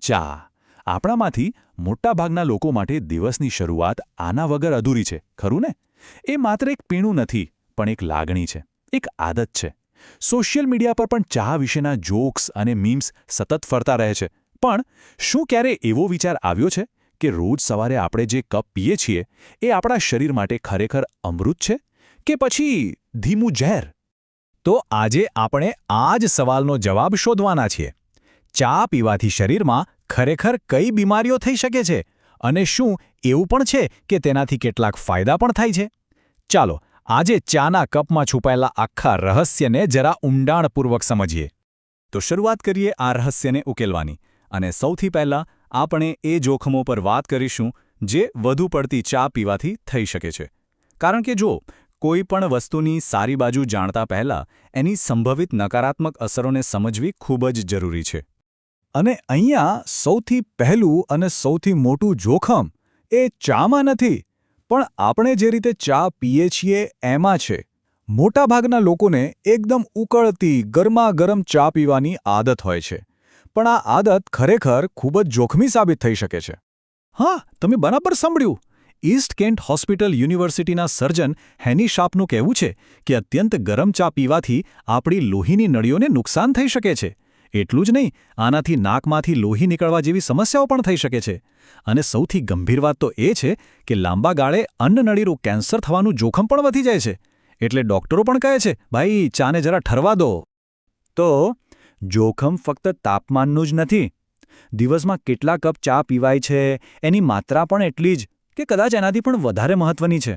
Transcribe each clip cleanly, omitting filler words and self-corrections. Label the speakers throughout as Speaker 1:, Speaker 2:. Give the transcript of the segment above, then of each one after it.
Speaker 1: ચા આપણામાંથી મોટાભાગના લોકો માટે દિવસની શરૂઆત આના વગર અધૂરી છે, ખરું ને? એ માત્ર એક પીણું નથી, પણ એક લાગણી છે, એક આદત છે. સોશિયલ મીડિયા પર પણ ચા વિશેના જોક્સ અને મીમ્સ સતત ફરતા રહે છે. પણ શું ક્યારે એવો વિચાર આવ્યો છે કે રોજ સવારે આપણે જે કપ પીએ છીએ એ આપણા શરીર માટે ખરેખર અમૃત છે કે પછી ધીમું ઝેર?
Speaker 2: તો આજે આપણે આ જ સવાલનો જવાબ શોધવાના છીએ. ચા પીવાથી શરીરમાં ખરેખર કઈ બીમારીઓ થઈ શકે છે અને શું એવું પણ છે કે તેનાથી કેટલાક ફાયદા પણ થાય છે? ચાલો આજે ચાના કપમાં છુપાયેલા આખા રહસ્યને જરા ઊંડાણપૂર્વક સમજીએ. તો શરૂઆત કરીએ આ રહસ્યને ઉકેલવાની. અને સૌથી પહેલાં આપણે એ જોખમો પર વાત કરીશું જે વધુ પડતી ચા પીવાથી થઈ શકે છે. કારણ કે જો કોઈ પણ વસ્તુની સારી બાજુ જાણતા પહેલાં એની સંભવિત નકારાત્મક અસરોને સમજવી ખૂબ જ જરૂરી છે. અને અહીંયા સૌથી પહેલું અને સૌથી મોટું જોખમ એ ચામાં નથી, પણ આપણે જે રીતે ચા પીએ છીએ એમાં છે. મોટાભાગના લોકોને એકદમ ઉકળતી ગરમાગરમ ચા પીવાની આદત હોય છે. પણ આ આદત ખરેખર ખૂબ જ જોખમી સાબિત થઈ શકે છે. હા, તમે બરાબર સાંભળ્યું. ઈસ્ટ કેન્ટ હોસ્પિટલ યુનિવર્સિટીના સર્જન હેની શાર્પનું કહેવું છે કે અત્યંત ગરમ ચા પીવાથી આપણી લોહીની નળીઓને નુકસાન થઈ શકે છે. એટલું જ નહીં, આનાથી નાકમાંથી લોહી નીકળવા જેવી સમસ્યાઓ પણ થઈ શકે છે. અને સૌથી ગંભીર વાત તો એ છે કે લાંબા ગાળે અન્નનળીનું કેન્સર થવાનું જોખમ પણ વધી જાય છે. એટલે ડોક્ટરો પણ કહે છે, ભાઈ ચાને જરા ઠરવા દો. તો જોખમ ફક્ત તાપમાનનું જ નથી. દિવસમાં કેટલા કપ ચા પીવાય છે એની માત્રા પણ એટલી જ કે કદાચ એનાથી પણ વધારે મહત્વની છે.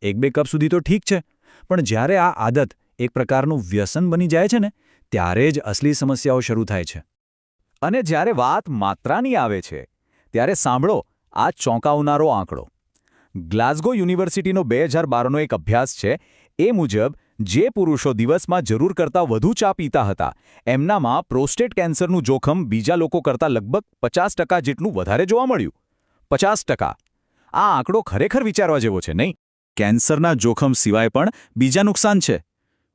Speaker 2: 1-2 કપ સુધી તો ઠીક છે, પણ જ્યારે આ આદત એક પ્રકારનું વ્યસન બની જાય છે ને, ત્યારે જ અસલી સમસ્યાઓ શરૂ થાય છે. અને જ્યારે વાત માત્રાની આવે છે, ત્યારે સાંભળો આ ચોંકાવનારો આંકડો. ગ્લાસગો યુનિવર્સિટીનો 2012નો એક અભ્યાસ છે. એ મુજબ જે પુરુષો દિવસમાં જરૂર કરતાં વધુ ચા પીતા હતા, એમનામાં પ્રોસ્ટેટ કેન્સરનું જોખમ બીજા લોકો કરતાં લગભગ 50% જેટલું વધારે જોવા મળ્યું. 50%! આ આંકડો ખરેખર વિચારવા જેવો છે, નહીં? કેન્સરના જોખમ સિવાય પણ બીજા નુકસાન છે.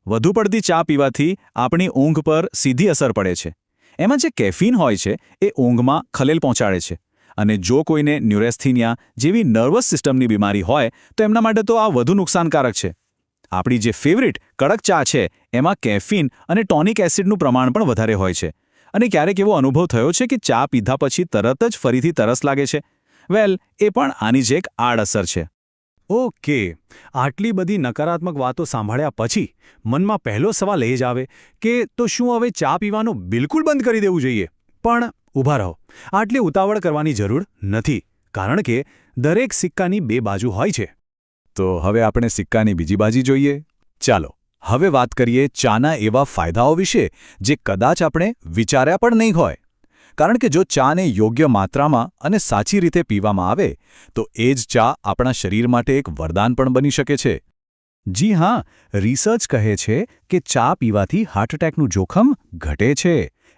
Speaker 2: વધુ પડતી ચા પીવાથી આપણી ઊંઘ પર સીધી અસર પડે છે. એમાં જે કેફીન હોય છે એ ઊંઘમાં ખલેલ પહોંચાડે છે. અને જો કોઈને ન્યુરેસ્થેનિયા જેવી નર્વસ સિસ્ટમની બીમારી હોય તો એમના માટે તો આ વધુ નુકસાનકારક છે. આપણી જે ફેવરિટ કડક ચા છે એમાં કેફીન અને ટોનિક એસિડનું પ્રમાણ પણ વધારે હોય છે. અને ક્યારેક એવો અનુભવ થયો છે કે ચા પીધા પછી તરત જ ફરીથી તરસ લાગે છે. વેલ, એ પણ આની જ એક આડઅસર છે. ઓકે, આટલી બધી નકારાત્મક વાતો સાંભળ્યા પછી મનમાં પહેલો સવાલ એ જ આવે કે તો શું હવે ચા પીવાનું બિલકુલ બંધ કરી દેવું જોઈએ? પણ ઊભા રહો, આટલી ઉતાવળ કરવાની જરૂર નથી, કારણ કે દરેક સિક્કાની 2 બાજુ હોય છે. તો હવે આપણે સિક્કાની બીજી બાજુ જોઈએ. ચાલો હવે વાત કરીએ ચાના એવા ફાયદાઓ વિશે જે કદાચ આપણે વિચાર્યા પણ નહીં હોય. કારણ કે જો ચાને યોગ્ય માત્રામાં અને સાચી રીતે પીવામાં આવે તો એ જ ચા આપણા શરીર માટે એક વરદાન પણ બની શકે છે. જી હા, રિસર્ચ કહે છે કે ચા પીવાથી હાર્ટ એટેકનું જોખમ ઘટે છે.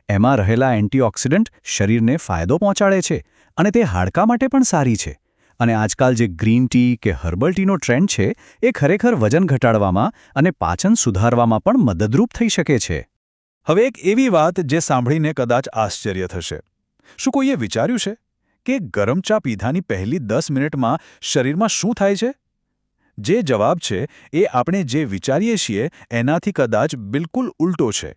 Speaker 2: એમાં રહેલા એન્ટીઓક્સિડન્ટ શરીરને ફાયદો પહોંચાડે છે અને તે હાડકાં માટે પણ સારી છે. અને આજકાલ જે ગ્રીન ટી કે હર્બલ ટીનો ટ્રેન્ડ છે એ ખરેખર વજન ઘટાડવામાં અને પાચન સુધારવામાં પણ મદદરૂપ થઈ શકે છે. હવે એક એવી વાત જે સાંભળીને કદાચ આશ્ચર્ય થશે. શું કોઈએ વિચાર્યું છે કે ગરમ ચા પીધાની પહેલી 10 મિનિટમાં શરીરમાં શું થાય છે? જે જવાબ છે એ આપણે જે વિચારીએ છીએ એનાથી કદાચ બિલકુલ ઉલટો છે.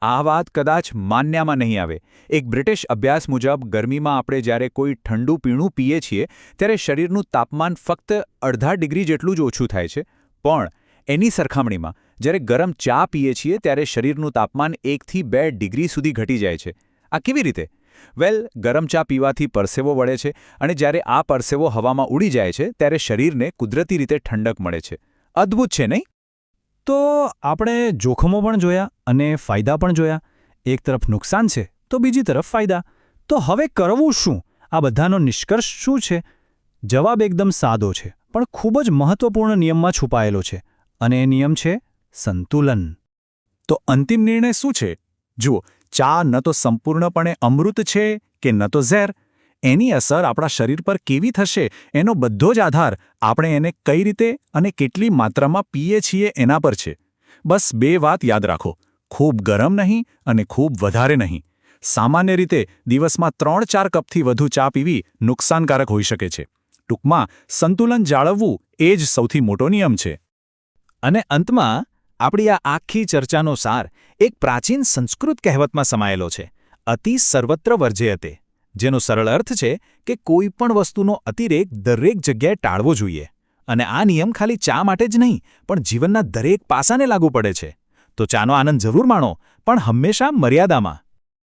Speaker 2: આ વાત કદાચ માન્યામાં નહીં આવે. એક બ્રિટિશ અભ્યાસ મુજબ ગરમીમાં આપણે જ્યારે કોઈ ઠંડુ પીણું પીએ છીએ ત્યારે શરીરનું તાપમાન ફક્ત અડધા ડિગ્રી જેટલું જ ઓછું થાય છે. પણ એની સરખામણીમાં જ્યારે ગરમ ચા પીએ છીએ ત્યારે શરીરનું તાપમાન 1થી 2 ડિગ્રી સુધી ઘટી જાય છે. આ કેવી રીતે? વેલ, ગરમ ચા પીવાથી પરસેવો વળે છે અને જ્યારે આ પરસેવો હવામાં ઉડી જાય છે ત્યારે શરીરને કુદરતી રીતે ઠંડક મળે છે. અદ્ભુત છે, નહીં? તો આપણે જોખમો પણ જોયા અને ફાયદા પણ જોયા. એક તરફ નુકસાન છે તો બીજી તરફ ફાયદા. તો હવે કરવું શું? આ બધાનો નિષ્કર્ષ શું છે? જવાબ એકદમ સાદો છે, પણ ખૂબ જ મહત્વપૂર્ણ નિયમમાં છુપાયેલો છે. અને એ નિયમ છે સંતુલન. તો અંતિમ નિર્ણય શું છે? જુઓ, ચા ન તો સંપૂર્ણપણે અમૃત છે કે ન તો ઝેર. એની અસર આપણા શરીર પર કેવી થશે એનો બધો જ આધાર આપણે એને કઈ રીતે અને કેટલી માત્રામાં પીએ છીએ એના પર છે. બસ 2 વાત યાદ રાખો: ખૂબ ગરમ નહીં અને ખૂબ વધારે નહીં.
Speaker 1: સામાન્ય રીતે દિવસમાં 3-4 કપથી વધુ ચા પીવી નુકસાનકારક હોઈ શકે છે. ટૂંકમાં સંતુલન જાળવવું એ જ સૌથી મોટો નિયમ છે.
Speaker 2: અને અંતમાં આપણી આ આખી ચર્ચાનો સાર એક પ્રાચીન સંસ્કૃત કહેવતમાં સમાયેલો છે, અતિ સર્વત્ર વર્જયતે, જેનો સરળ અર્થ છે કે કોઈ પણ વસ્તુનો અતિરેક દરેક જગ્યાએ ટાળવો જોઈએ. અને આ નિયમ ખાલી ચા માટે જ નહીં, પણ જીવનના દરેક પાસાને લાગુ પડે છે. તો ચાનો આનંદ જરૂર માણો, પણ હંમેશા મર્યાદામાં.